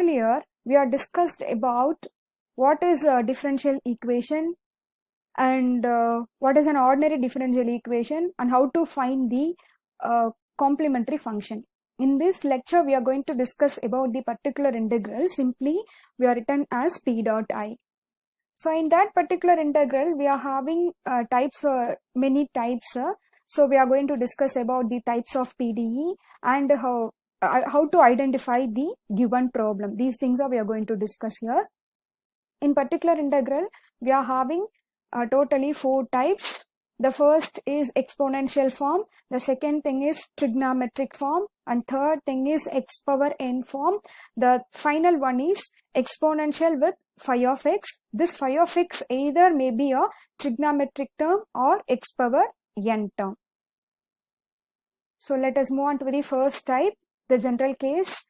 earlier we are discussed about what is a differential equation and what is an ordinary differential equation and how to find the complementary function. In this lecture, we are going to discuss about the particular integral. Simply, we are written as p dot I. So in that particular integral, we are having many types. So we are going to discuss about the types of PDE and how to identify the given problem. These things we are going to discuss here. In particular integral, we are having totally 4 types. The first is exponential form, the second thing is trigonometric form, and third thing is x power n form. The final one is exponential with phi of x. This phi of x either may be a trigonometric term or x power n term. So let us move on to the first type, the general case.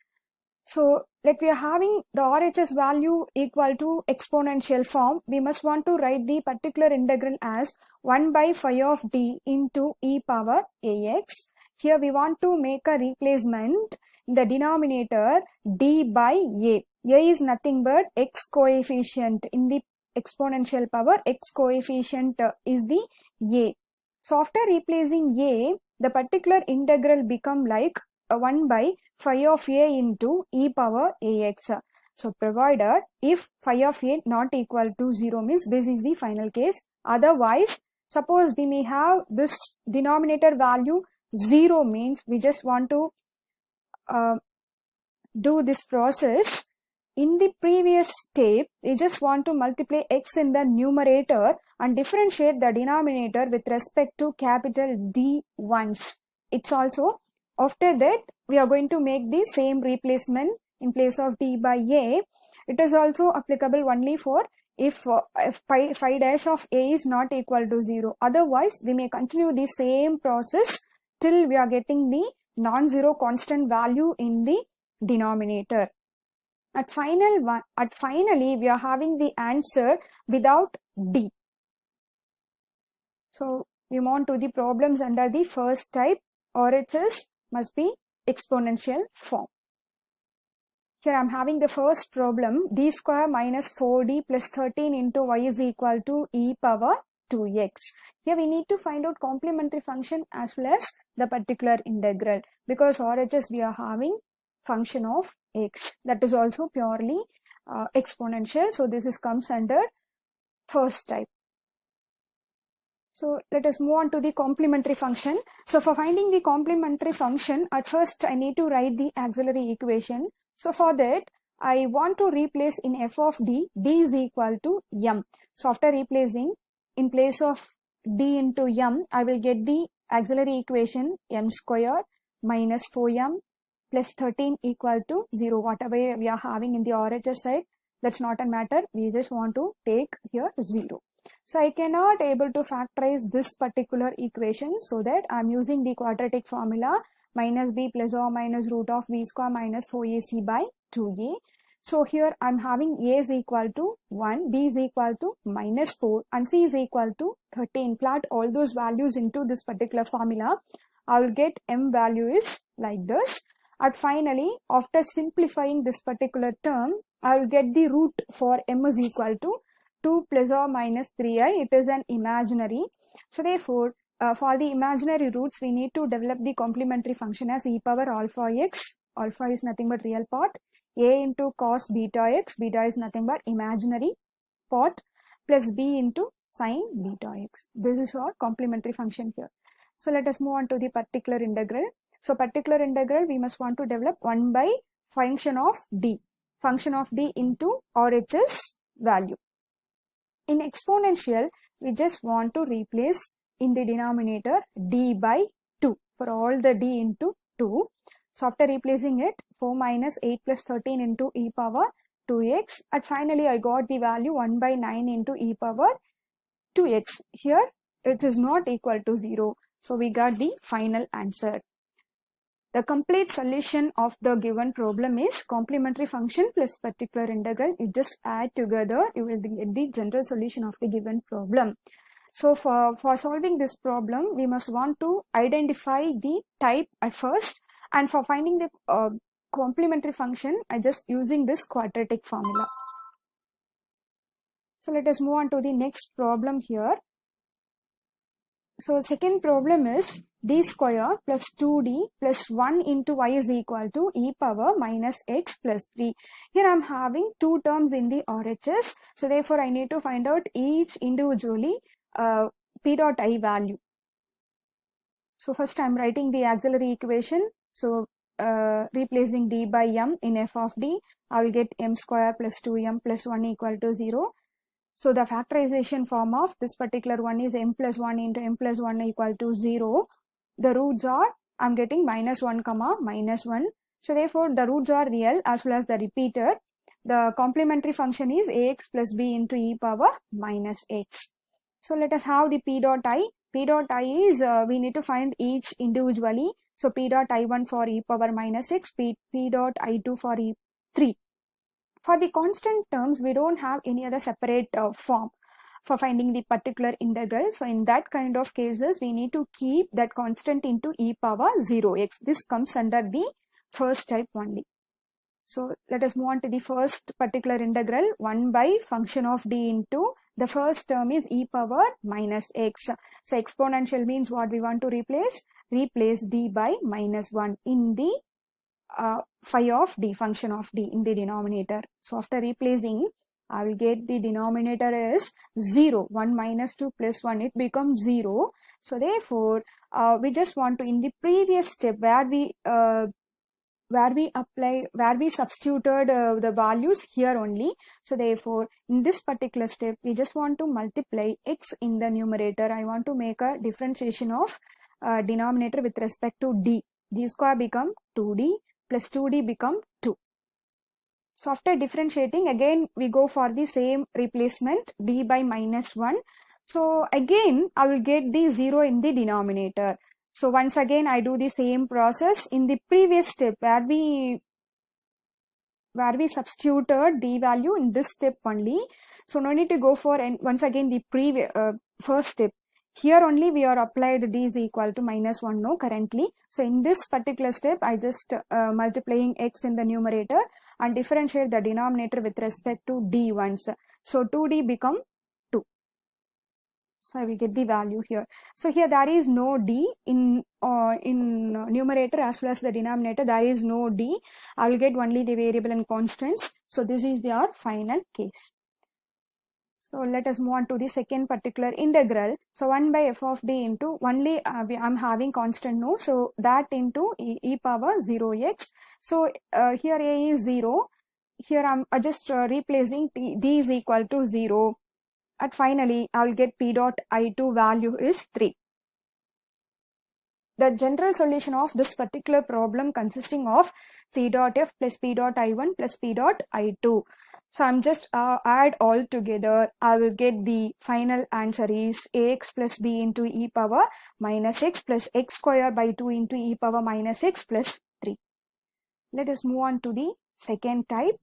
So let we are having the RHS value equal to exponential form, we must want to write the particular integral as 1 by phi of d into e power ax. Here we want to make a replacement in the denominator d by a. A is nothing but x coefficient. In the exponential power, x coefficient is the a. So after replacing a, the particular integral become like 1 by phi of a into e power ax. So provided if phi of a not equal to 0 means this is the final case. Otherwise, suppose we may have this denominator value 0 means we just want to do this process. In the previous step, we just want to multiply x in the numerator and differentiate the denominator with respect to capital D once. It's also after that, we are going to make the same replacement in place of d by a. It is also applicable only for if phi dash of a is not equal to 0. Otherwise, we may continue the same process till we are getting the non-zero constant value in the denominator. Finally, we are having the answer without d. So, we move on to the problems under the first type, RHS must be exponential form. Here I am having the first problem, d square minus 4d plus 13 into y is equal to e power 2x. Here we need to find out complementary function as well as the particular integral, because RHS we are having function of x, that is also purely exponential. So this comes under first type. So let us move on to the complementary function. So for finding the complementary function, at first I need to write the auxiliary equation. So for that, I want to replace in f of d, d is equal to m. So after replacing in place of d into m, I will get the auxiliary equation m square minus 4m plus 13 equal to 0. Whatever we are having in the RHS side, that's not a matter. We just want to take here 0. So I cannot able to factorize this particular equation, so that I am using the quadratic formula minus b plus or minus root of b square minus 4ac by 2a. So here I am having a is equal to 1, b is equal to minus 4 and c is equal to 13. Plot all those values into this particular formula. I will get m value is like this. And finally, after simplifying this particular term, I will get the root for m is equal to 2 plus or minus 3i. It is an imaginary. So therefore, for the imaginary roots, we need to develop the complementary function as e power alpha x. Alpha is nothing but real part. A into cos beta x. Beta is nothing but imaginary part. Plus b into sin beta x. This is our complementary function here. So let us move on to the particular integral. So particular integral, we must want to develop 1 by function of d. Function of d into RHS value. In exponential, we just want to replace in the denominator d by 2 for all the d into 2. So after replacing it, 4 minus 8 plus 13 into e power 2x. And finally, I got the value 1 by 9 into e power 2x. Here, it is not equal to 0. So we got the final answer. The complete solution of the given problem is complementary function plus particular integral. You just add together, you will get the general solution of the given problem. So for solving this problem, we must want to identify the type at first, and for finding the complementary function, I just using this quadratic formula. So let us move on to the next problem here. So second problem is d square plus 2d plus 1 into y is equal to e power minus x plus 3. Here I am having two terms in the RHS. So therefore I need to find out each individually p dot I value. So first I am writing the auxiliary equation. So replacing d by m in f of d, I will get m square plus 2m plus 1 equal to 0. So the factorization form of this particular one is m plus 1 into m plus 1 equal to 0. The roots are, I'm getting minus 1 comma minus 1. So therefore the roots are real as well as the repeated. The complementary function is ax plus b into e power minus x. So let us have the p dot I. P dot I is, we need to find each individually. So p dot I1 for e power minus x, p dot I2 for e3. For the constant terms, we don't have any other separate form for finding the particular integral. So in that kind of cases, we need to keep that constant into e power 0x. This comes under the first type only. So let us move on to the first particular integral, 1 by function of d into the first term is e power minus x. So exponential means what we want to replace? Replace d by minus 1 in the phi of d, function of d in the denominator. So after replacing, I will get the denominator is 0. 1 minus 2 plus 1, it becomes 0. So therefore, we just want to, in the previous step where we substituted the values here only. So therefore, in this particular step, we just want to multiply x in the numerator. I want to make a differentiation of denominator with respect to d. d square become 2d plus 2d become 2. So after differentiating, again we go for the same replacement, d by minus 1. So again I will get the 0 in the denominator. So once again I do the same process in the previous step where we substituted d value in this step only. So no need to go for, and once again the previous first step. Here only we are applied d is equal to minus 1 no currently. So in this particular step, I just multiplying x in the numerator and differentiate the denominator with respect to d once. So 2d become 2. So I will get the value here. So here there is no d in numerator as well as the denominator. There is no d. I will get only the variable and constants. So this is our final case. So let us move on to the second particular integral. So 1 by f of d into only I'm having constant no. So that into e power 0x. So here a is 0. Here I'm just replacing d is equal to 0. And finally, I will get p dot I2 value is 3. The general solution of this particular problem consisting of c dot f plus p dot I1 plus p dot I2. So I'm just add all together. I will get the final answer is ax plus b into e power minus x plus x square by 2 into e power minus x plus 3. Let us move on to the second type.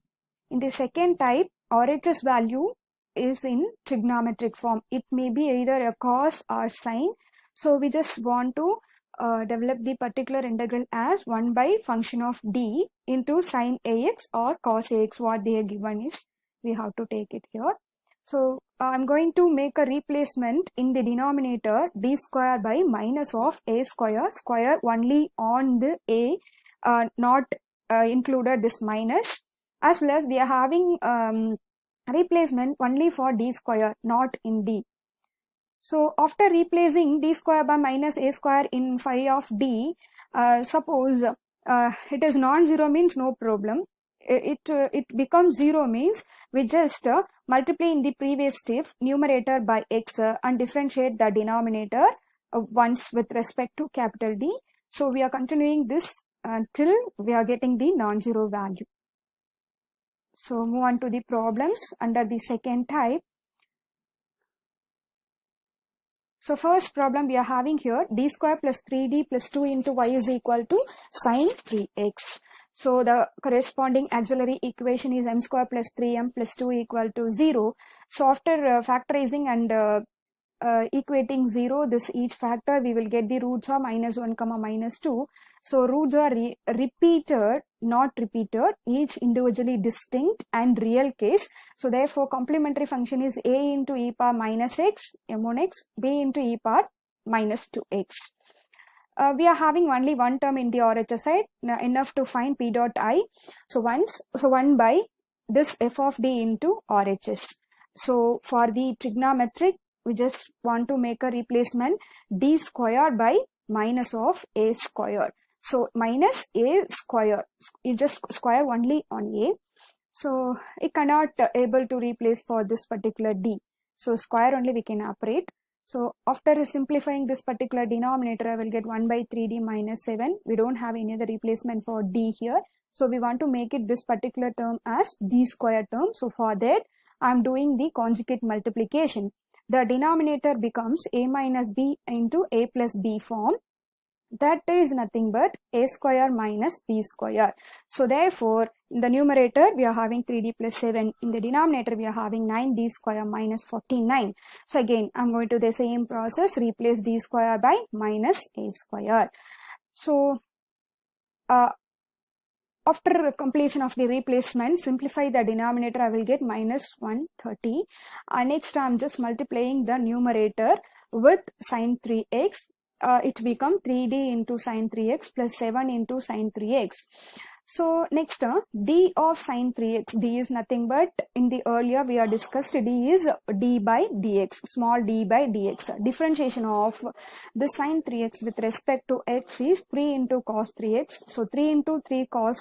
In the second type, RHS value is in trigonometric form. It may be either a cos or sine. So we just want to develop the particular integral as 1 by function of d into sine ax or cos ax. What they are given is we have to take it here. So I'm going to make a replacement in the denominator d square by minus of a square only on the a, not included this minus, as well as we are having replacement only for d square, not in d. So after replacing d square by minus a square in phi of d, suppose it is non-zero means no problem. It becomes 0 means we just multiply in the previous step numerator by x and differentiate the denominator once with respect to capital D. So we are continuing this till we are getting the non-zero value. So move on to the problems under the second type. So first problem we are having here, d square plus 3d plus 2 into y is equal to sine 3x. So the corresponding auxiliary equation is m square plus 3m plus 2 equal to 0. So after factorizing and equating 0, this each factor, we will get the roots are -1, -2. So roots are repeated, not repeated, each individually distinct and real case. So therefore, complementary function is a into e power minus x, m1 x, b into e power minus 2x. We are having only one term in the RHS side, enough to find p dot I. So 1 by this f of d into RHS. So for the trigonometric, we just want to make a replacement d squared by minus of a squared. So minus a square, you just square only on a. So it cannot able to replace for this particular d. So square only we can operate. So after simplifying this particular denominator, I will get 1 by 3d minus 7. We don't have any other replacement for d here. So we want to make it this particular term as d square term. So for that, I am doing the conjugate multiplication. The denominator becomes a minus b into a plus b form. That is nothing but a square minus b square. So therefore, in the numerator, we are having 3d plus 7. In the denominator, we are having 9d square minus 49. So again, I'm going to the same process, replace d square by minus a square. So after completion of the replacement, simplify the denominator, I will get minus 130. Next, I'm just multiplying the numerator with sine 3x. It becomes 3d into sine 3x plus 7 into sine 3x. So next term, d of sine 3x, d is nothing but, in the earlier we are discussed, d is d by dx, small d by dx. Differentiation of the sine 3x with respect to x is 3 into cos 3x. So 3 into 3 cos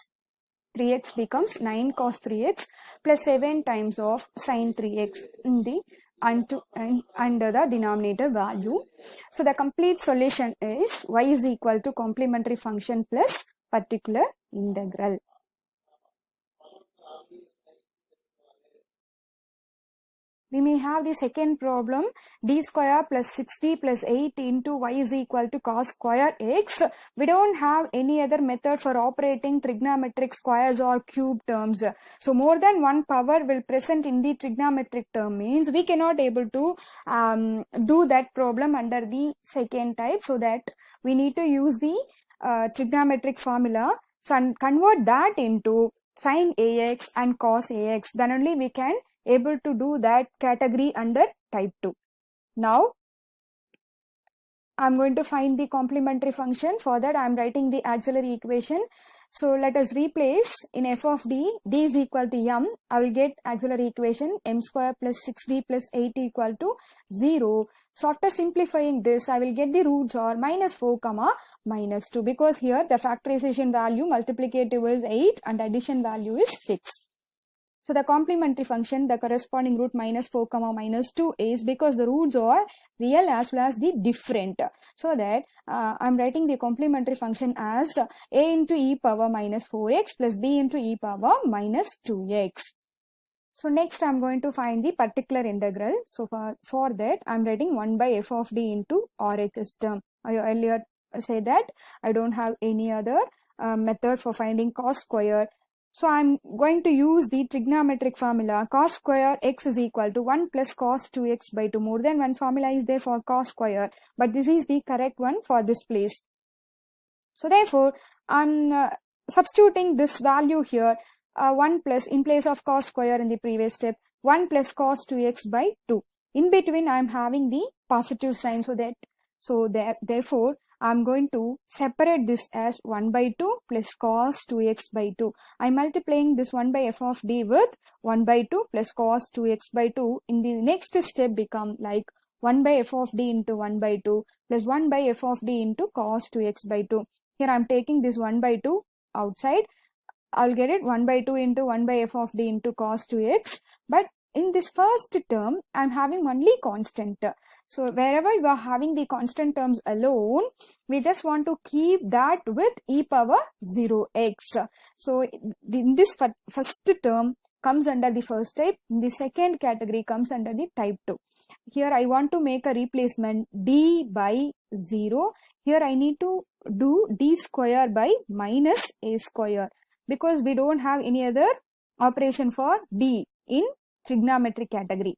3x becomes 9 cos 3x plus 7 times of sine 3x in the under the denominator value. So the complete solution is y is equal to complementary function plus particular integral. We may have the second problem, d square plus 6d plus 8 into y is equal to cos square x. We don't have any other method for operating trigonometric squares or cube terms. So more than one power will present in the trigonometric term means we cannot able to do that problem under the second type. So that we need to use the trigonometric formula. So and convert that into sin ax and cos ax. Then only we can able to do that category under type 2. Now, I'm going to find the complementary function. For that, I'm writing the auxiliary equation. So let us replace in f of d is equal to m. I will get auxiliary equation m square plus 6d plus 8 equal to 0. So after simplifying this, I will get the roots are minus 4 comma minus 2, because here the factorization value multiplicative is 8 and addition value is 6. So the complementary function, the corresponding root minus 4 comma minus 2 is because the roots are real as well as the different. So that I'm writing the complementary function as a into e power minus 4x plus b into e power minus 2x. So next I'm going to find the particular integral. So for that I'm writing 1 by f of d into RHS term. I earlier said that I don't have any other method for finding cos square. So I'm going to use the trigonometric formula cos square x is equal to 1 plus cos 2x by 2. More than one formula is there for cos square, but this is the correct one for this place. So therefore, I'm substituting this value here, 1 plus in place of cos square in the previous step, 1 plus cos 2x by 2. In between, I'm having the positive sign, therefore, I'm going to separate this as 1 by 2 plus cos 2x by 2. I'm multiplying this 1 by f of d with 1 by 2 plus cos 2x by 2. In the next step become like 1 by f of d into 1 by 2 plus 1 by f of d into cos 2x by 2. Here I'm taking this 1 by 2 outside. I'll get it 1 by 2 into 1 by f of d into cos 2x. But in this first term, I'm having only constant. So wherever you are having the constant terms alone, we just want to keep that with e power 0x. So in this first term comes under the first type. The second category comes under the type 2. Here I want to make a replacement d by 0. Here I need to do d square by minus a square, because we don't have any other operation for d in trigonometric category.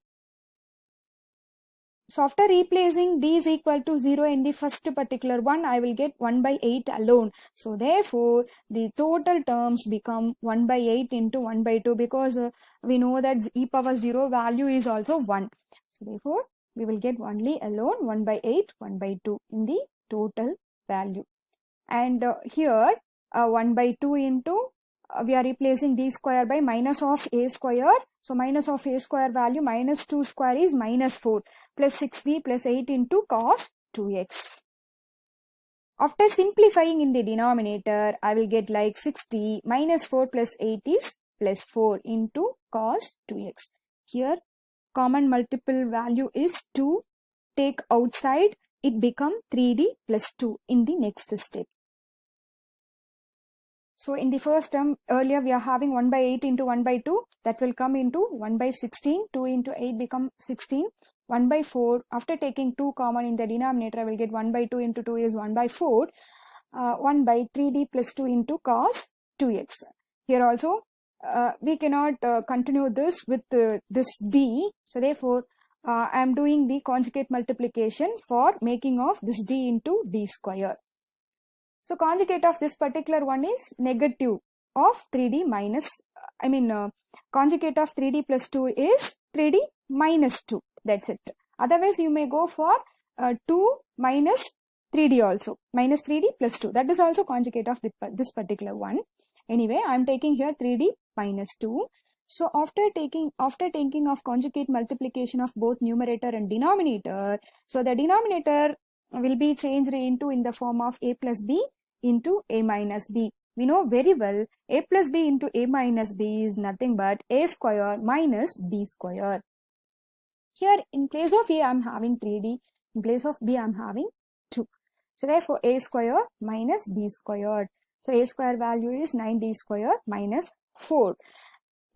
So after replacing d is equal to 0 in the first particular one, I will get 1 by 8 alone. So therefore, the total terms become 1 by 8 into 1 by 2, because we know that e power 0 value is also 1. So therefore, we will get only alone 1 by 8, 1 by 2 in the total value. And here 1 by 2 into we are replacing d square by minus of a square. So minus of a square value minus 2 square is minus 4 plus 6d plus 8 into cos 2x. After simplifying in the denominator, I will get like 6d minus 4 plus 8 is plus 4 into cos 2x. Here common multiple value is 2. Take outside, it become 3d plus 2 in the next step. So in the first term, earlier we are having 1 by 8 into 1 by 2. That will come into 1 by 16. 2 into 8 become 16. 1 by 4. After taking 2 common in the denominator, I will get 1 by 2 into 2 is 1 by 4. 1 by 3d plus 2 into cos 2x. Here also, we cannot continue this with this d. So therefore, I am doing the conjugate multiplication for making of this d into d square. So conjugate of this particular one is negative of 3d minus, conjugate of 3d plus 2 is 3d minus 2. That's it. Otherwise, you may go for 2 minus 3d also. Minus 3d plus 2. That is also conjugate of this particular one. Anyway, I am taking here 3d minus 2. So after taking of conjugate multiplication of both numerator and denominator, so the denominator will be changed into in the form of a plus b into a minus b. We know very well a plus b into a minus b is nothing but a square minus b square. Here in place of a I am having 3d, in place of b I am having 2. So therefore a square minus b squared. So a square value is 9d square minus 4.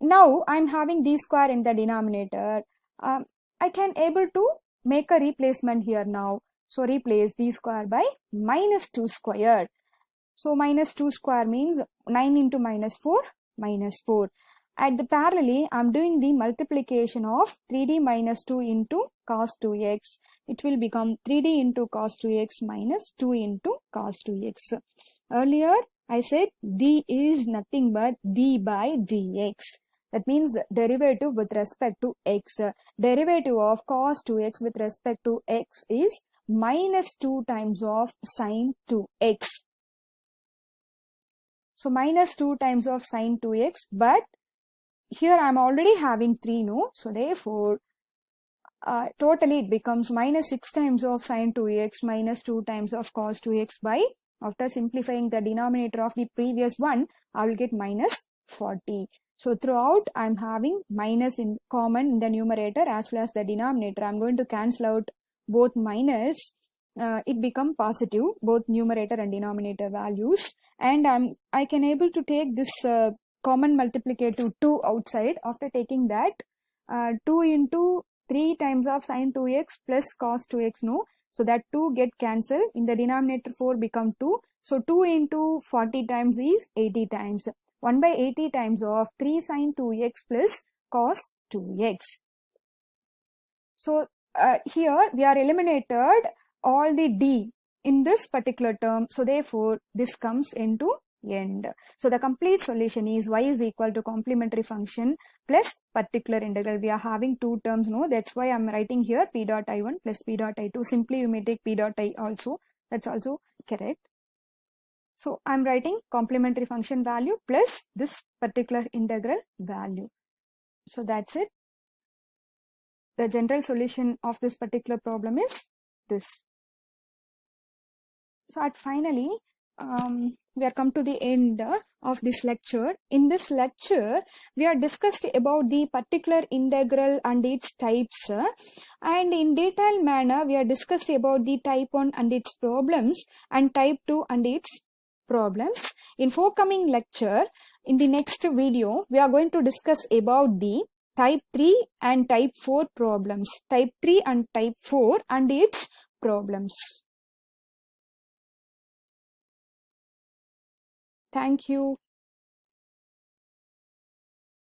Now I am having d square in the denominator. I can able to make a replacement here now. So replace d square by minus 2 squared. So minus 2 square means 9 into minus 4, minus 4. At the parallelly, I am doing the multiplication of 3d minus 2 into cos 2x. It will become 3d into cos 2x minus 2 into cos 2x. Earlier, I said d is nothing but d by dx. That means derivative with respect to x. Derivative of cos 2x with respect to x is minus 2 times of sin 2x. So minus 2 times of sin 2x, but here I am already having 3, no? So therefore, totally it becomes minus 6 times of sin 2x minus 2 times of cos 2x by, after simplifying the denominator of the previous one, I will get minus 40. So throughout I am having minus in common in the numerator as well as the denominator. I am going to cancel out both minus. It become positive, both numerator and denominator values, and I can able to take this common multiplicative 2 outside. After taking that, 2 into 3 times of sin 2x plus cos 2x, no, so that 2 get cancelled. In the denominator 4 become 2, so 2 into 40 times is 80 times. 1 by 80 times of 3 sin 2x plus cos 2x. So here we are eliminated all the d in this particular term. So therefore, this comes into end. So the complete solution is y is equal to complementary function plus particular integral. We are having two terms, no? That's why I'm writing here p dot I1 plus p dot I2. Simply you may take p dot I also. That's also correct. So I'm writing complementary function value plus this particular integral value. So that's it. The general solution of this particular problem is this. So at finally, we are come to the end of this lecture. In this lecture, we are discussed about the particular integral and its types, and in detailed manner, we are discussed about the type 1 and its problems and type 2 and its problems. In forthcoming lecture, in the next video, we are going to discuss about the type 3 and type 4 problems. Type 3 and type 4 and its problems. Thank you.